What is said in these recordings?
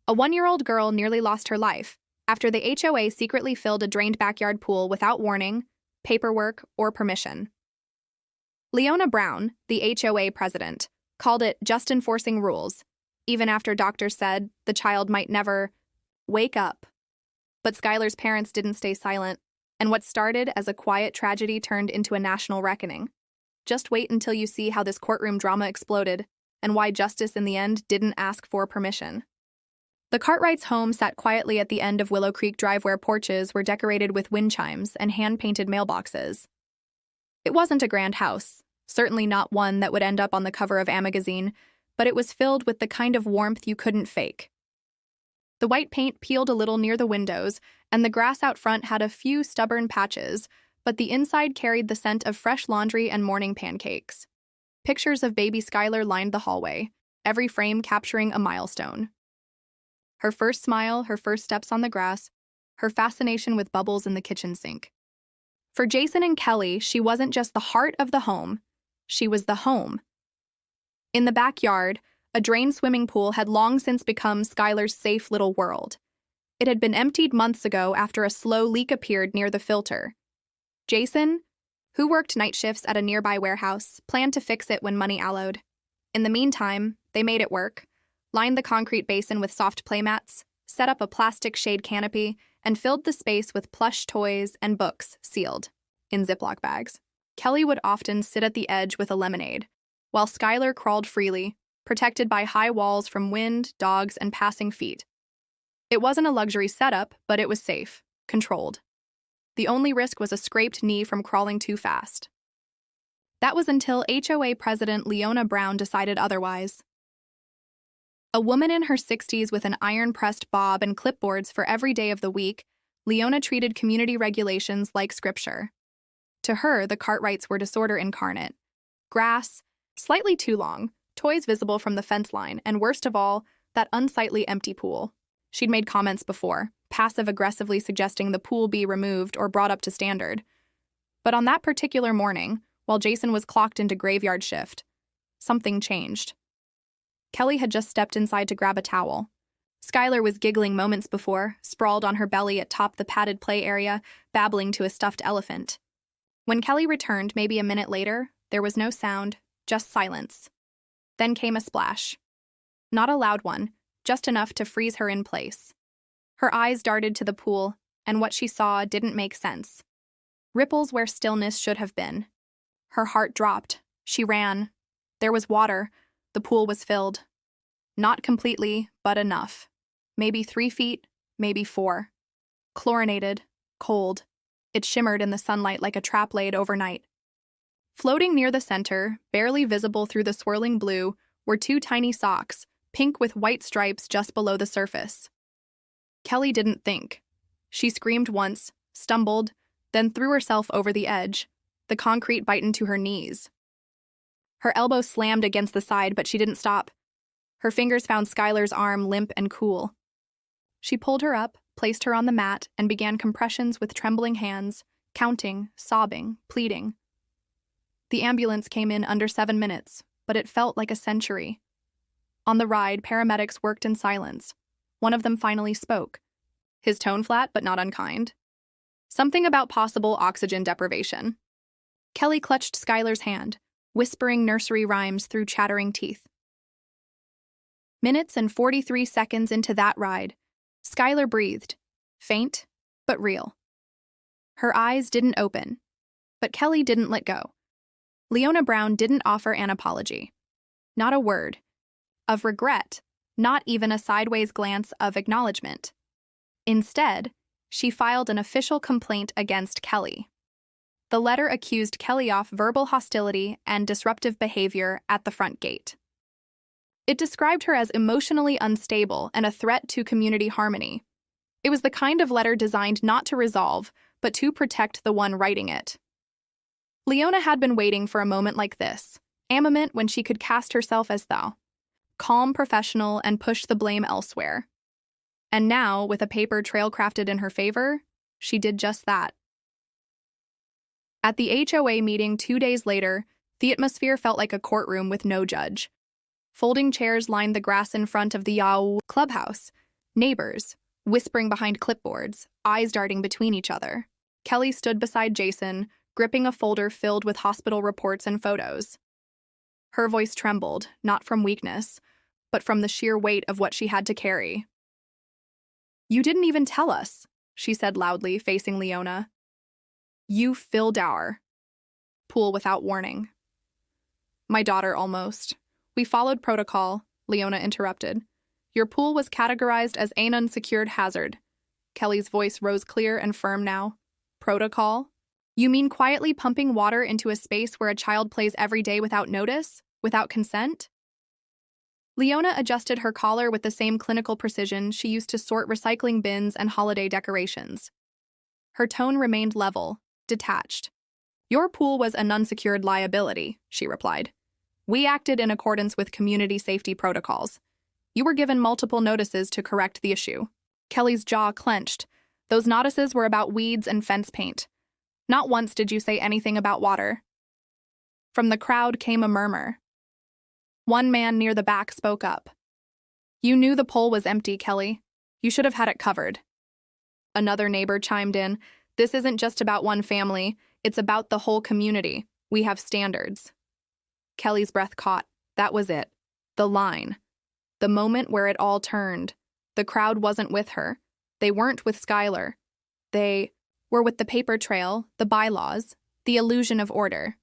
A 1-year-old girl nearly lost her life after the HOA secretly filled a drained backyard pool without warning, paperwork, or permission. Leona Brown, the HOA president, called it just enforcing rules, even after doctors said the child might never wake up. But Skylar's parents didn't stay silent, and what started as a quiet tragedy turned into a national reckoning. Just wait until you see how this courtroom drama exploded and why justice in the end didn't ask for permission. The Cartwrights' home sat quietly at the end of Willow Creek Drive, where porches were decorated with wind chimes and hand-painted mailboxes. It wasn't a grand house, certainly not one that would end up on the cover of A magazine, but it was filled with the kind of warmth you couldn't fake. The white paint peeled a little near the windows, and the grass out front had a few stubborn patches, but the inside carried the scent of fresh laundry and morning pancakes. Pictures of baby Skylar lined the hallway, every frame capturing a milestone. Her first smile, her first steps on the grass, her fascination with bubbles in the kitchen sink. For Jason and Kelly, she wasn't just the heart of the home, she was the home. In the backyard, a drained swimming pool had long since become Skylar's safe little world. It had been emptied months ago after a slow leak appeared near the filter. Jason, who worked night shifts at a nearby warehouse, planned to fix it when money allowed. In the meantime, they made it work, lined the concrete basin with soft playmats, set up a plastic shade canopy, and filled the space with plush toys and books sealed in Ziploc bags. Kelly would often sit at the edge with a lemonade, while Skylar crawled freely, protected by high walls from wind, dogs, and passing feet. It wasn't a luxury setup, but it was safe, controlled. The only risk was a scraped knee from crawling too fast. That was until HOA President Leona Brown decided otherwise. A woman in her 60s with an iron-pressed bob and clipboards for every day of the week, Leona treated community regulations like scripture. To her, the Cartwrights were disorder incarnate. Grass, slightly too long, toys visible from the fence line, and worst of all, that unsightly empty pool. She'd made comments before, passive-aggressively suggesting the pool be removed or brought up to standard. But on that particular morning, while Jason was clocked into graveyard shift, something changed. Kelly had just stepped inside to grab a towel. Skylar was giggling moments before, sprawled on her belly atop the padded play area, babbling to a stuffed elephant. When Kelly returned maybe a minute later, there was no sound, just silence. Then came a splash. Not a loud one, just enough to freeze her in place. Her eyes darted to the pool, and what she saw didn't make sense. Ripples where stillness should have been. Her heart dropped. She ran. There was water. The pool was filled. Not completely, but enough. Maybe 3 feet, maybe 4. Chlorinated, cold. It shimmered in the sunlight like a trap laid overnight. Floating near the center, barely visible through the swirling blue, were 2 tiny socks, pink with white stripes just below the surface. Kelly didn't think. She screamed once, stumbled, then threw herself over the edge, the concrete biting to her knees. Her elbow slammed against the side, but she didn't stop. Her fingers found Skylar's arm limp and cool. She pulled her up, placed her on the mat, and began compressions with trembling hands, counting, sobbing, pleading. The ambulance came in under 7 minutes, but it felt like a century. On the ride, paramedics worked in silence. One of them finally spoke. His tone flat but not unkind. Something about possible oxygen deprivation. Kelly clutched Skylar's hand, whispering nursery rhymes through chattering teeth. Minutes and 43 seconds into that ride, Skylar breathed, faint but real. Her eyes didn't open, but Kelly didn't let go. Leona Brown didn't offer an apology. Not a word. Of regret, not even a sideways glance of acknowledgement. Instead, she filed an official complaint against Kelly. The letter accused Kelly of verbal hostility and disruptive behavior at the front gate. It described her as emotionally unstable and a threat to community harmony. It was the kind of letter designed not to resolve, but to protect the one writing it. Leona had been waiting for a moment like this, a moment when she could cast herself as thou, calm, professional, and push the blame elsewhere. And now, with a paper trail crafted in her favor, she did just that. At the HOA meeting 2 days later, the atmosphere felt like a courtroom with no judge. Folding chairs lined the grass in front of the HOA clubhouse, Neighbors, whispering behind clipboards, eyes darting between each other. Kelly stood beside Jason, gripping a folder filled with hospital reports and photos. Her voice trembled, not from weakness, but from the sheer weight of what she had to carry. "You didn't even tell us," she said loudly, facing Leona. "You filled our pool without warning." "My daughter almost. We followed protocol," Leona interrupted. "Your pool was categorized as an unsecured hazard." Kelly's voice rose clear and firm now. "Protocol? You mean quietly pumping water into a space where a child plays every day without notice, without consent?" Leona adjusted her collar with the same clinical precision she used to sort recycling bins and holiday decorations. Her tone remained level, detached. "Your pool was an unsecured liability," she replied. "We acted in accordance with community safety protocols. You were given multiple notices to correct the issue." Kelly's jaw clenched. Those notices were about weeds and fence paint. Not once did you say anything about water. From the crowd came a murmur. One man near the back spoke up. "You knew the pole was empty, Kelly. You should have had it covered." Another neighbor chimed in. "This isn't just about one family. It's about the whole community. We have standards." Kelly's breath caught. That was it. The line. The moment where it all turned. The crowd wasn't with her. They weren't with Skylar. They were with the paper trail, the bylaws, the illusion of order.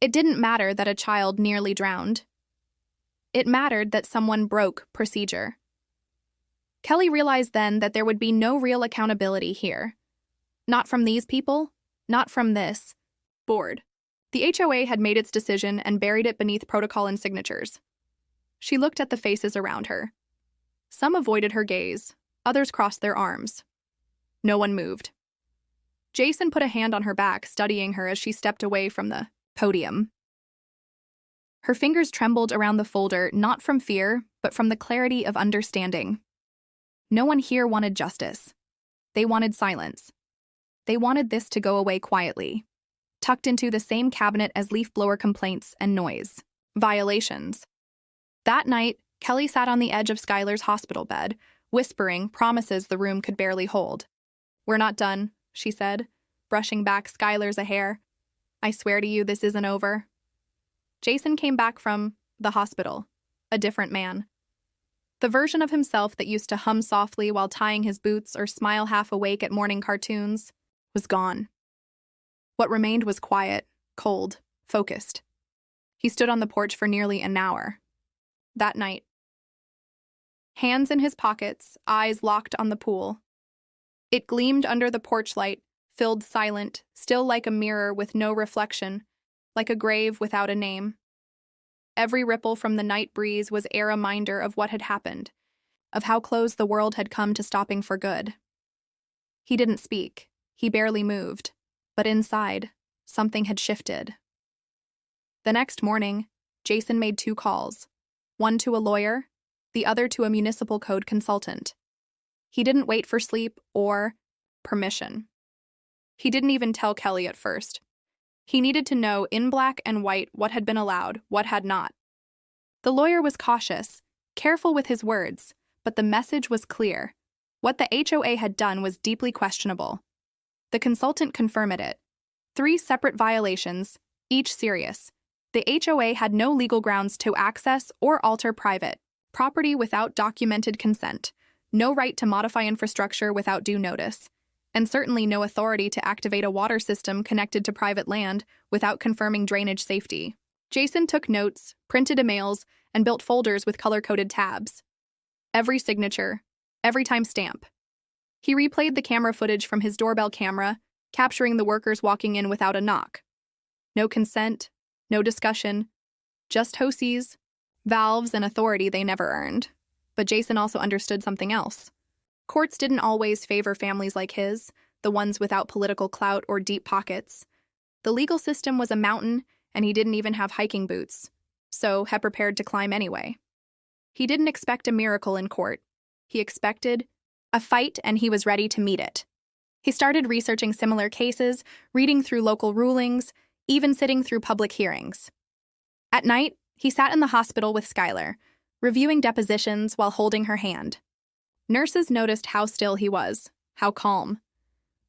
It didn't matter that a child nearly drowned. It mattered that someone broke procedure. Kelly realized then that there would be no real accountability here. Not from these people, not from this board. The HOA had made its decision and buried it beneath protocol and signatures. She looked at the faces around her. Some avoided her gaze, others crossed their arms. No one moved. Jason put a hand on her back, studying her as she stepped away from the podium. Her fingers trembled around the folder, not from fear, but from the clarity of understanding. No one here wanted justice. They wanted silence. They wanted this to go away quietly, tucked into the same cabinet as leaf blower complaints and noise violations. That night, Kelly sat on the edge of Skylar's hospital bed, whispering promises the room could barely hold. "We're not done," she said, brushing back Skylar's hair. "I swear to you, this isn't over." Jason came back from the hospital, a different man. The version of himself that used to hum softly while tying his boots or smile half awake at morning cartoons was gone. What remained was quiet, cold, focused. He stood on the porch for nearly an hour. That night. Hands in his pockets, eyes locked on the pool. It gleamed under the porch light, filled silent, still like a mirror with no reflection, like a grave without a name. Every ripple from the night breeze was a reminder of what had happened, of how close the world had come to stopping for good. He didn't speak. He barely moved. But inside, something had shifted. The next morning, Jason made 2 calls, one to a lawyer, the other to a municipal code consultant. He didn't wait for sleep or permission. He didn't even tell Kelly at first. He needed to know in black and white what had been allowed, what had not. The lawyer was cautious, careful with his words, but the message was clear. What the HOA had done was deeply questionable. The consultant confirmed it. 3 separate violations, each serious. The HOA had no legal grounds to access or alter private property without documented consent, no right to modify infrastructure without due notice, and certainly no authority to activate a water system connected to private land without confirming drainage safety. Jason took notes, printed emails, and built folders with color-coded tabs. Every signature, every timestamp. He replayed the camera footage from his doorbell camera, capturing the workers walking in without a knock. No consent, no discussion, just HOAs, valves, and authority they never earned. But Jason also understood something else. Courts didn't always favor families like his, the ones without political clout or deep pockets. The legal system was a mountain, and he didn't even have hiking boots, so he prepared to climb anyway. He didn't expect a miracle in court. He expected a fight, and he was ready to meet it. He started researching similar cases, reading through local rulings, even sitting through public hearings. At night, he sat in the hospital with Skylar, reviewing depositions while holding her hand. Nurses noticed how still he was, how calm.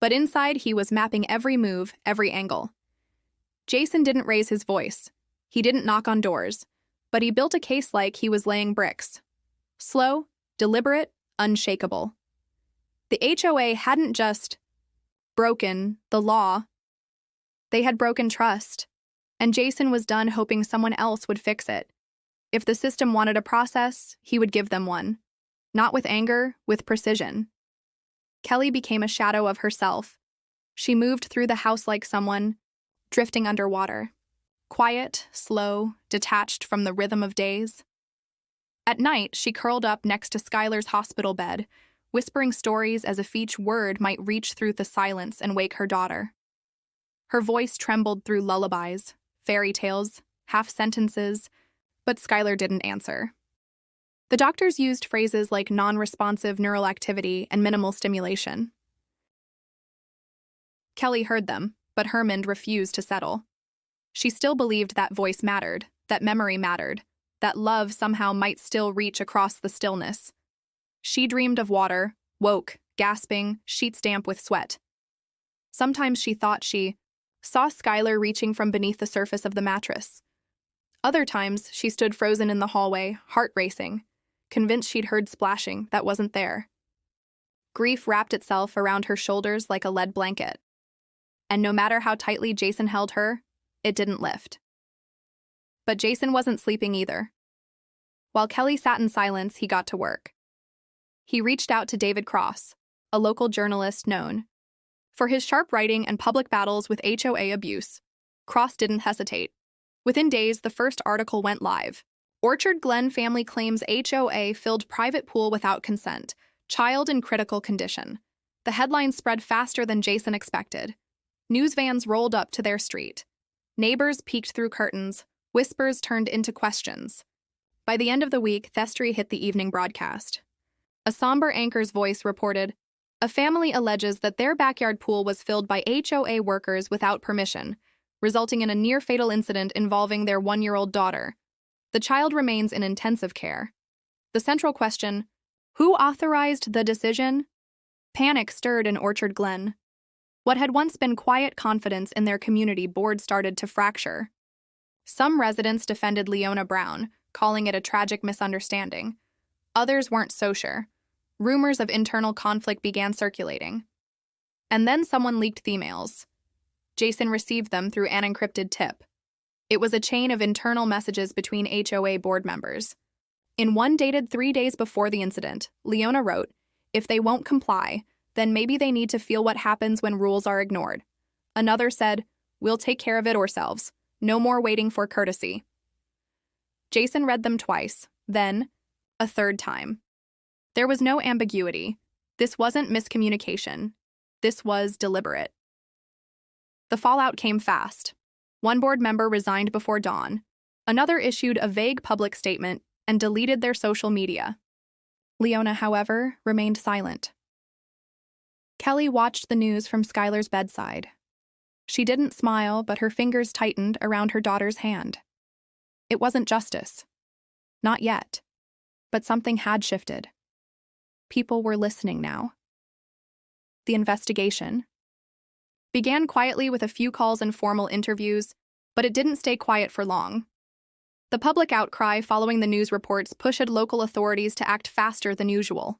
But inside, he was mapping every move, every angle. Jason didn't raise his voice. He didn't knock on doors. But he built a case like he was laying bricks. Slow, deliberate, unshakable. The HOA hadn't just broken the law. They had broken trust. And Jason was done hoping someone else would fix it. If the system wanted a process, he would give them one. Not with anger, with precision. Kelly became a shadow of herself. She moved through the house like someone drifting underwater. Quiet, slow, detached from the rhythm of days. At night, she curled up next to Skylar's hospital bed, whispering stories as if each word might reach through the silence and wake her daughter. Her voice trembled through lullabies, fairy tales, half-sentences, but Skylar didn't answer. The doctors used phrases like non-responsive neural activity and minimal stimulation. Kelly heard them, but Hermond refused to settle. She still believed that voice mattered, that memory mattered, that love somehow might still reach across the stillness. She dreamed of water, woke, gasping, sheets damp with sweat. Sometimes she thought she saw Skylar reaching from beneath the surface of the mattress. Other times, she stood frozen in the hallway, heart racing, convinced she'd heard splashing that wasn't there. Grief wrapped itself around her shoulders like a lead blanket. And no matter how tightly Jason held her, it didn't lift. But Jason wasn't sleeping either. While Kelly sat in silence, he got to work. He reached out to David Cross, a local journalist known for his sharp writing and public battles with HOA abuse. Cross didn't hesitate. Within days, the first article went live. Orchard Glen family claims HOA filled private pool without consent. Child in critical condition. The headline spread faster than Jason expected. News vans rolled up to their street. Neighbors peeked through curtains. Whispers turned into questions. By the end of the week, Thestry hit the evening broadcast. A somber anchor's voice reported, "A family alleges that their backyard pool was filled by HOA workers without permission, resulting in a near-fatal incident involving their 1-year-old daughter. The child remains in intensive care." The central question, who authorized the decision? Panic stirred in Orchard Glen. What had once been quiet confidence in their community board started to fracture. Some residents defended Leona Brown, calling it a tragic misunderstanding. Others weren't so sure. Rumors of internal conflict began circulating. And then someone leaked the emails. Jason received them through an encrypted tip. It was a chain of internal messages between HOA board members. In one dated 3 days before the incident, Leona wrote, "If they won't comply, then maybe they need to feel what happens when rules are ignored." Another said, "We'll take care of it ourselves. No more waiting for courtesy." Jason read them twice, then a third time. There was no ambiguity. This wasn't miscommunication. This was deliberate. The fallout came fast. One board member resigned before dawn. Another issued a vague public statement and deleted their social media. Leona, however, remained silent. Kelly watched the news from Skylar's bedside. She didn't smile, but her fingers tightened around her daughter's hand. It wasn't justice. Not yet. But something had shifted. People were listening now. The investigation began quietly with a few calls and formal interviews, but it didn't stay quiet for long. The public outcry following the news reports pushed local authorities to act faster than usual.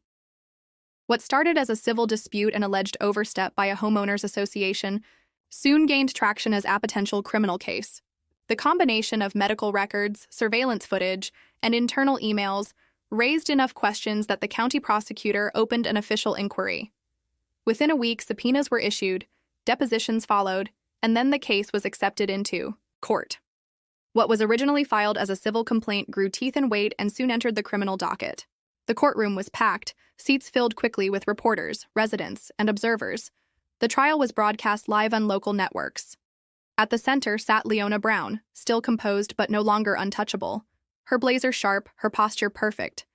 What started as a civil dispute and alleged overstep by a homeowners association soon gained traction as a potential criminal case. The combination of medical records, surveillance footage, and internal emails raised enough questions that the county prosecutor opened an official inquiry. Within a week, subpoenas were issued, depositions followed, and then the case was accepted into court. What was originally filed as a civil complaint grew teeth and weight and soon entered the criminal docket. The courtroom was packed, seats filled quickly with reporters, residents, and observers. The trial was broadcast live on local networks. At the center sat Leona Brown, still composed but no longer untouchable. Her blazer sharp, her posture perfect.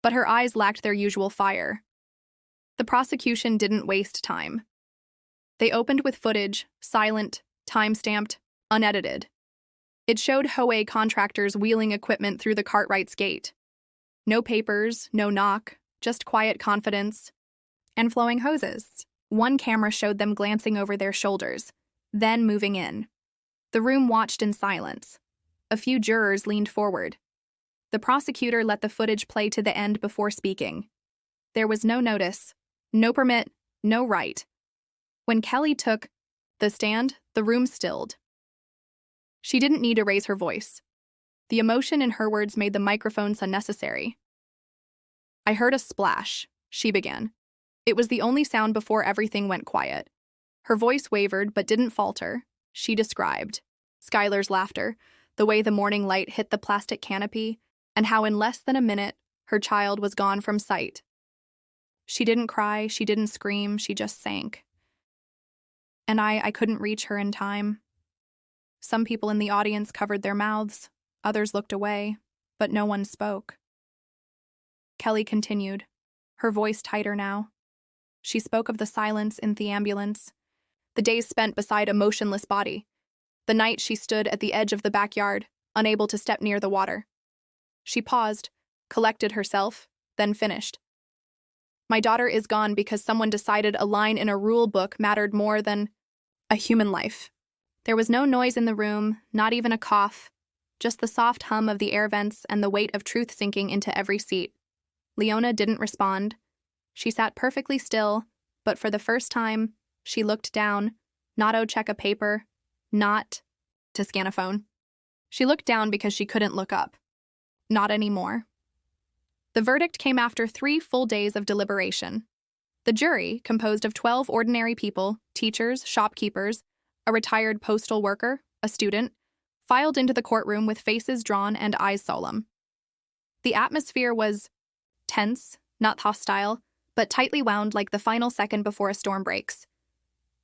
But her eyes lacked their usual fire. The prosecution didn't waste time. They opened with footage, silent, time-stamped, unedited. It showed HOA contractors wheeling equipment through the Cartwright's gate. No papers, no knock, just quiet confidence and flowing hoses. One camera showed them glancing over their shoulders, then moving in. The room watched in silence. A few jurors leaned forward. The prosecutor let the footage play to the end before speaking. There was no notice, no permit, no right. When Kelly took the stand, the room stilled. She didn't need to raise her voice. The emotion in her words made the microphones unnecessary. "I heard a splash," she began. It was the only sound before everything went quiet. Her voice wavered but didn't falter. She described Skylar's laughter, the way the morning light hit the plastic canopy, and how in less than a minute, her child was gone from sight. She didn't cry, she didn't scream, she just sank. And I couldn't reach her in time. Some people in the audience covered their mouths, others looked away, but no one spoke. Kelly continued, her voice tighter now. She spoke of the silence in the ambulance, the days spent beside a motionless body, the night she stood at the edge of the backyard, unable to step near the water. She paused, collected herself, then finished. "My daughter is gone because someone decided a line in a rule book mattered more than a human life." There was no noise in the room, not even a cough, just the soft hum of the air vents and the weight of truth sinking into every seat. Leona didn't respond. She sat perfectly still, but for the first time, she looked down, not to check a paper, not to scan a phone. She looked down because she couldn't look up. Not anymore. The verdict came after 3 full days of deliberation. The jury, composed of 12 ordinary people, teachers, shopkeepers, a retired postal worker, a student, filed into the courtroom with faces drawn and eyes solemn. The atmosphere was tense, not hostile, but tightly wound like the final second before a storm breaks.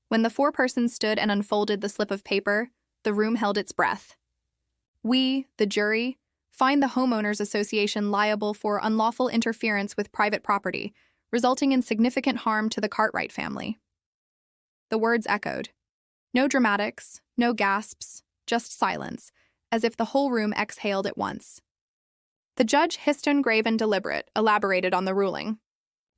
When the 4 persons stood and unfolded the slip of paper, the room held its breath. "We, the jury, find the Homeowners Association liable for unlawful interference with private property, resulting in significant harm to the Cartwright family." The words echoed. No dramatics, no gasps, just silence, as if the whole room exhaled at once. The judge, Histon, grave and deliberate, elaborated on the ruling.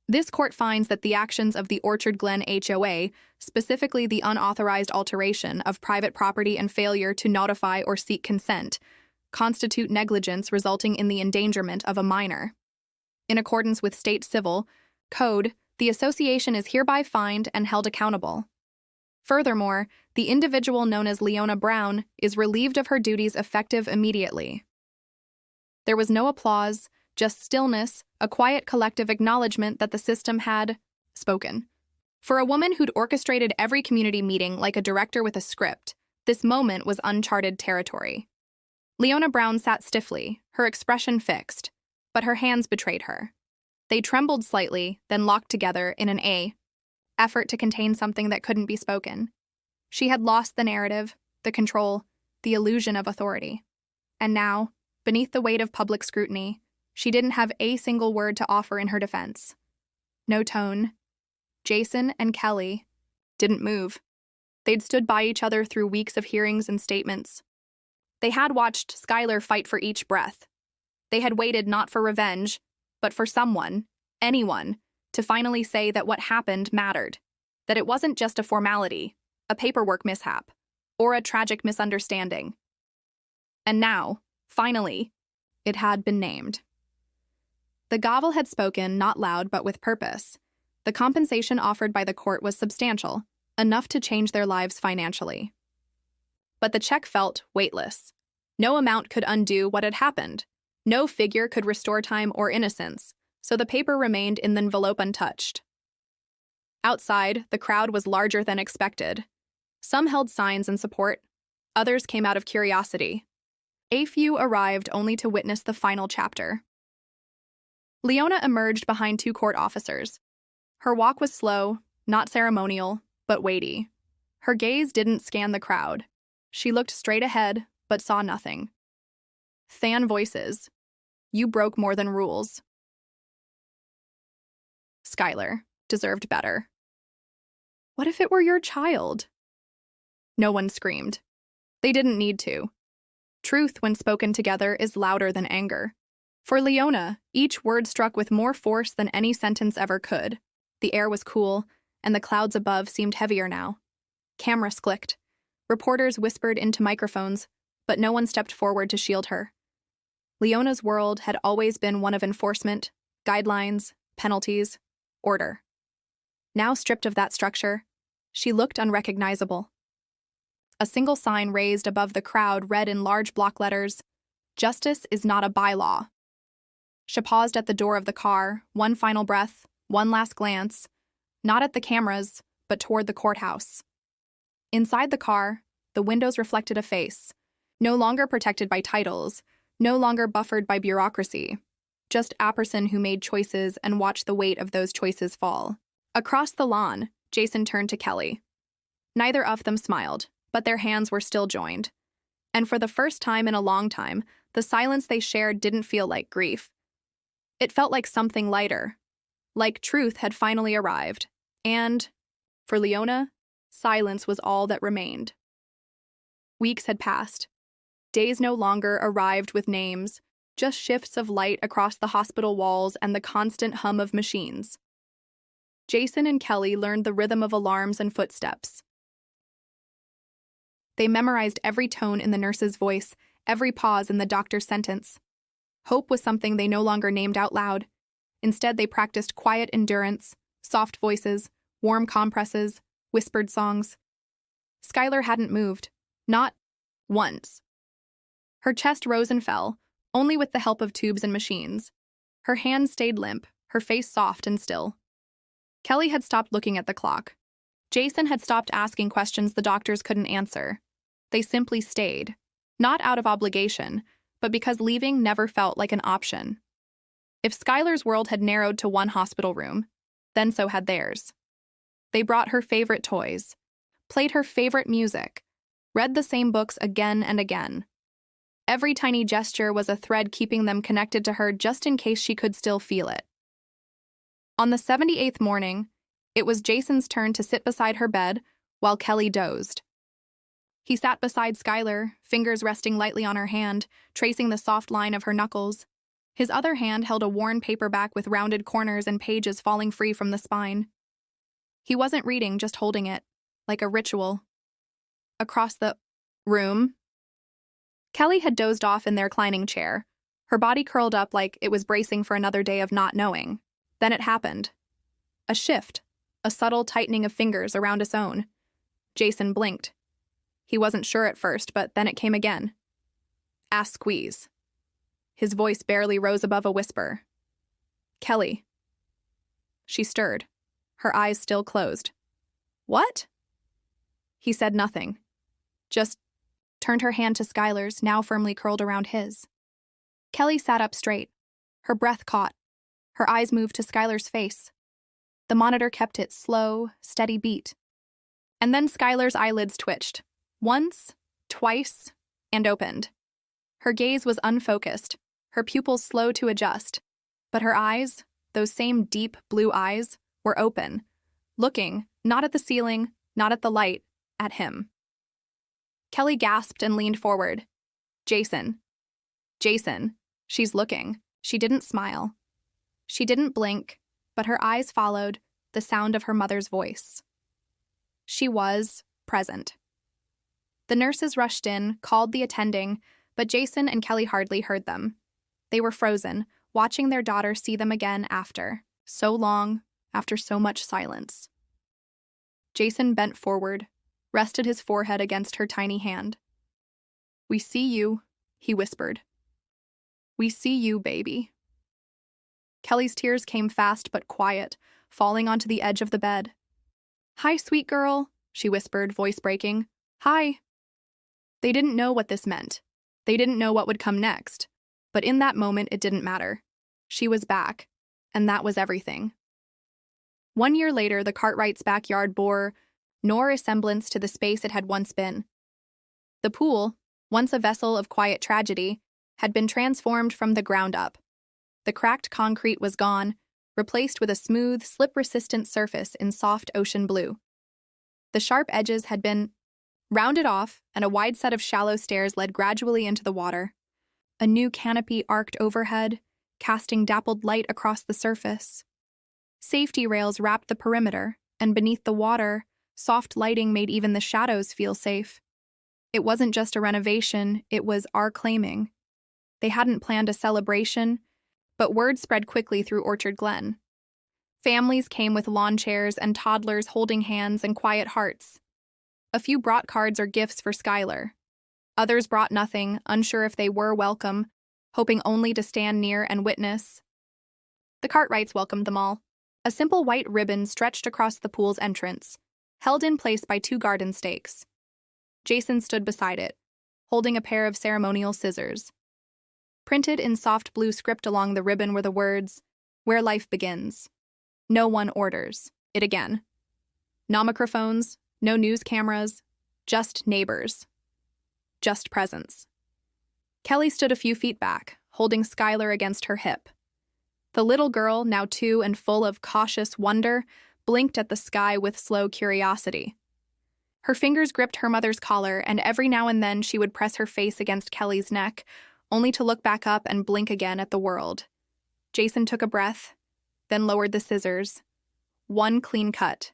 "This court finds that the actions of the Orchard Glen HOA, specifically the unauthorized alteration of private property and failure to notify or seek consent, constitute negligence resulting in the endangerment of a minor. In accordance with state civil code, the association is hereby fined and held accountable. Furthermore, the individual known as Leona Brown is relieved of her duties effective immediately." There was no applause, just stillness, a quiet collective acknowledgement that the system had spoken. For a woman who'd orchestrated every community meeting like a director with a script, this moment was uncharted territory. Leona Brown sat stiffly, her expression fixed, but her hands betrayed her. They trembled slightly, then locked together in an effort to contain something that couldn't be spoken. She had lost the narrative, the control, the illusion of authority. And now, beneath the weight of public scrutiny, she didn't have a single word to offer in her defense. No tone. Jason and Kelly didn't move. They'd stood by each other through weeks of hearings and statements. They had watched Skylar fight for each breath. They had waited not for revenge, but for someone, anyone, to finally say that what happened mattered, that it wasn't just a formality, a paperwork mishap, or a tragic misunderstanding. And now, finally, it had been named. The gavel had spoken, not loud but with purpose. The compensation offered by the court was substantial, enough to change their lives financially. But the check felt weightless. No amount could undo what had happened. No figure could restore time or innocence, so the paper remained in the envelope untouched. Outside, the crowd was larger than expected. Some held signs in support, others came out of curiosity. A few arrived only to witness the final chapter. Leona emerged behind 2 court officers. Her walk was slow, not ceremonial, but weighty. Her gaze didn't scan the crowd. She looked straight ahead, but saw nothing. Fan voices. "You broke more than rules." Skylar deserved better. "What if it were your child?" No one screamed. They didn't need to. Truth, when spoken together, is louder than anger. For Leona, each word struck with more force than any sentence ever could. The air was cool, and the clouds above seemed heavier now. Cameras clicked. Reporters whispered into microphones, but no one stepped forward to shield her. Leona's world had always been one of enforcement, guidelines, penalties, order. Now stripped of that structure, she looked unrecognizable. A single sign raised above the crowd read in large block letters, "Justice is not a bylaw." She paused at the door of the car, one final breath, one last glance, not at the cameras, but toward the courthouse. Inside the car, the windows reflected a face, no longer protected by titles, no longer buffered by bureaucracy, just a person who made choices and watched the weight of those choices fall. Across the lawn, Jason turned to Kelly. Neither of them smiled, but their hands were still joined. And for the first time in a long time, the silence they shared didn't feel like grief. It felt like something lighter, like truth had finally arrived. And, for Leona, silence was all that remained. Weeks had passed. Days no longer arrived with names, just shifts of light across the hospital walls and the constant hum of machines. Jason and Kelly learned the rhythm of alarms and footsteps. They memorized every tone in the nurse's voice, every pause in the doctor's sentence. Hope was something they no longer named out loud. Instead, they practiced quiet endurance, soft voices, warm compresses, whispered songs. Skylar hadn't moved. Not once. Her chest rose and fell, only with the help of tubes and machines. Her hands stayed limp, her face soft and still. Kelly had stopped looking at the clock. Jason had stopped asking questions the doctors couldn't answer. They simply stayed, not out of obligation, but because leaving never felt like an option. If Skylar's world had narrowed to one hospital room, then so had theirs. They brought her favorite toys, played her favorite music, read the same books again and again. Every tiny gesture was a thread keeping them connected to her just in case she could still feel it. On the 78th morning, it was Jason's turn to sit beside her bed while Kelly dozed. He sat beside Skylar, fingers resting lightly on her hand, tracing the soft line of her knuckles. His other hand held a worn paperback with rounded corners and pages falling free from the spine. He wasn't reading, just holding it, like a ritual. Across the room, Kelly had dozed off in their reclining chair, her body curled up like it was bracing for another day of not knowing. Then it happened. A shift, a subtle tightening of fingers around his own. Jason blinked. He wasn't sure at first, but then it came again. Ass squeeze. His voice barely rose above a whisper. Kelly. She stirred, her eyes still closed. What? He said nothing. Just turned her hand to Skylar's, now firmly curled around his. Kelly sat up straight. Her breath caught. Her eyes moved to Skylar's face. The monitor kept its slow, steady beat. And then Skylar's eyelids twitched. Once, twice, and opened. Her gaze was unfocused, her pupils slow to adjust. But her eyes, those same deep blue eyes, were open, looking, not at the ceiling, not at the light, at him. Kelly gasped and leaned forward. Jason. Jason. She's looking. She didn't smile. She didn't blink, but her eyes followed the sound of her mother's voice. She was present. The nurses rushed in, called the attending, but Jason and Kelly hardly heard them. They were frozen, watching their daughter see them again after so long, after so much silence. Jason bent forward, rested his forehead against her tiny hand. We see you, he whispered. We see you, baby. Kelly's tears came fast but quiet, falling onto the edge of the bed. Hi, sweet girl, she whispered, voice breaking. Hi. They didn't know what this meant. They didn't know what would come next. But in that moment, it didn't matter. She was back, and that was everything. 1 year later, the Cartwrights' backyard bore no resemblance to the space it had once been. The pool, once a vessel of quiet tragedy, had been transformed from the ground up. The cracked concrete was gone, replaced with a smooth, slip-resistant surface in soft ocean blue. The sharp edges had been rounded off, and a wide set of shallow stairs led gradually into the water. A new canopy arced overhead, casting dappled light across the surface. Safety rails wrapped the perimeter, and beneath the water, soft lighting made even the shadows feel safe. It wasn't just a renovation, it was our claiming. They hadn't planned a celebration, but word spread quickly through Orchard Glen. Families came with lawn chairs and toddlers holding hands and quiet hearts. A few brought cards or gifts for Skylar. Others brought nothing, unsure if they were welcome, hoping only to stand near and witness. The Cartwrights welcomed them all. A simple white ribbon stretched across the pool's entrance, held in place by 2 garden stakes. Jason stood beside it, holding a pair of ceremonial scissors. Printed in soft blue script along the ribbon were the words, "Where life begins. No one orders it again. No microphones, no news cameras, just neighbors. Just presence." Kelly stood a few feet back, holding Skylar against her hip. The little girl, now 2 and full of cautious wonder, blinked at the sky with slow curiosity. Her fingers gripped her mother's collar, and every now and then she would press her face against Kelly's neck, only to look back up and blink again at the world. Jason took a breath, then lowered the scissors. One clean cut.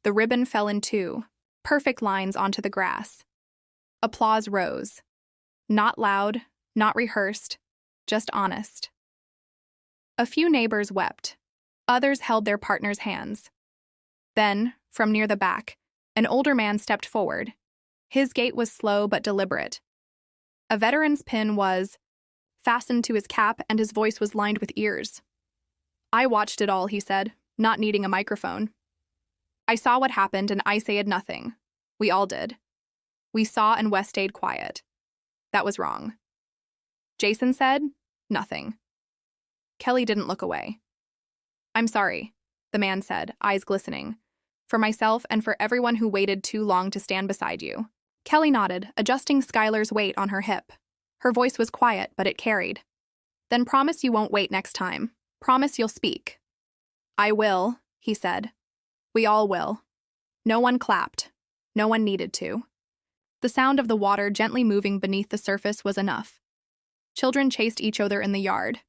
The ribbon fell in 2, perfect lines onto the grass. Applause rose. Not loud, not rehearsed, just honest. A few neighbors wept. Others held their partners' hands. Then, from near the back, an older man stepped forward. His gait was slow but deliberate. A veteran's pin was fastened to his cap, and his voice was lined with ears. "I watched it all," he said, not needing a microphone. "I saw what happened, and I said nothing. We all did. We saw, and Wes stayed quiet. That was wrong." Jason said, "Nothing." Kelly didn't look away. "I'm sorry," the man said, eyes glistening. "For myself and for everyone who waited too long to stand beside you." Kelly nodded, adjusting Skylar's weight on her hip. Her voice was quiet, but it carried. "Then promise you won't wait next time. Promise you'll speak." "I will," he said. "We all will." No one clapped. No one needed to. The sound of the water gently moving beneath the surface was enough. Children chased each other in the yard.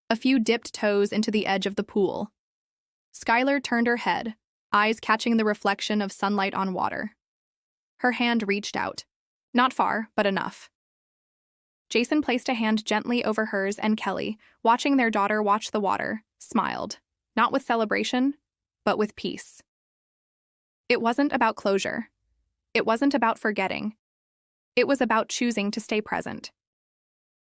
A few dipped toes into the edge of the pool. Skylar turned her head, eyes catching the reflection of sunlight on water. Her hand reached out. Not far, but enough. Jason placed a hand gently over hers, and Kelly, watching their daughter watch the water, smiled, not with celebration, but with peace. It wasn't about closure. It wasn't about forgetting. It was about choosing to stay present.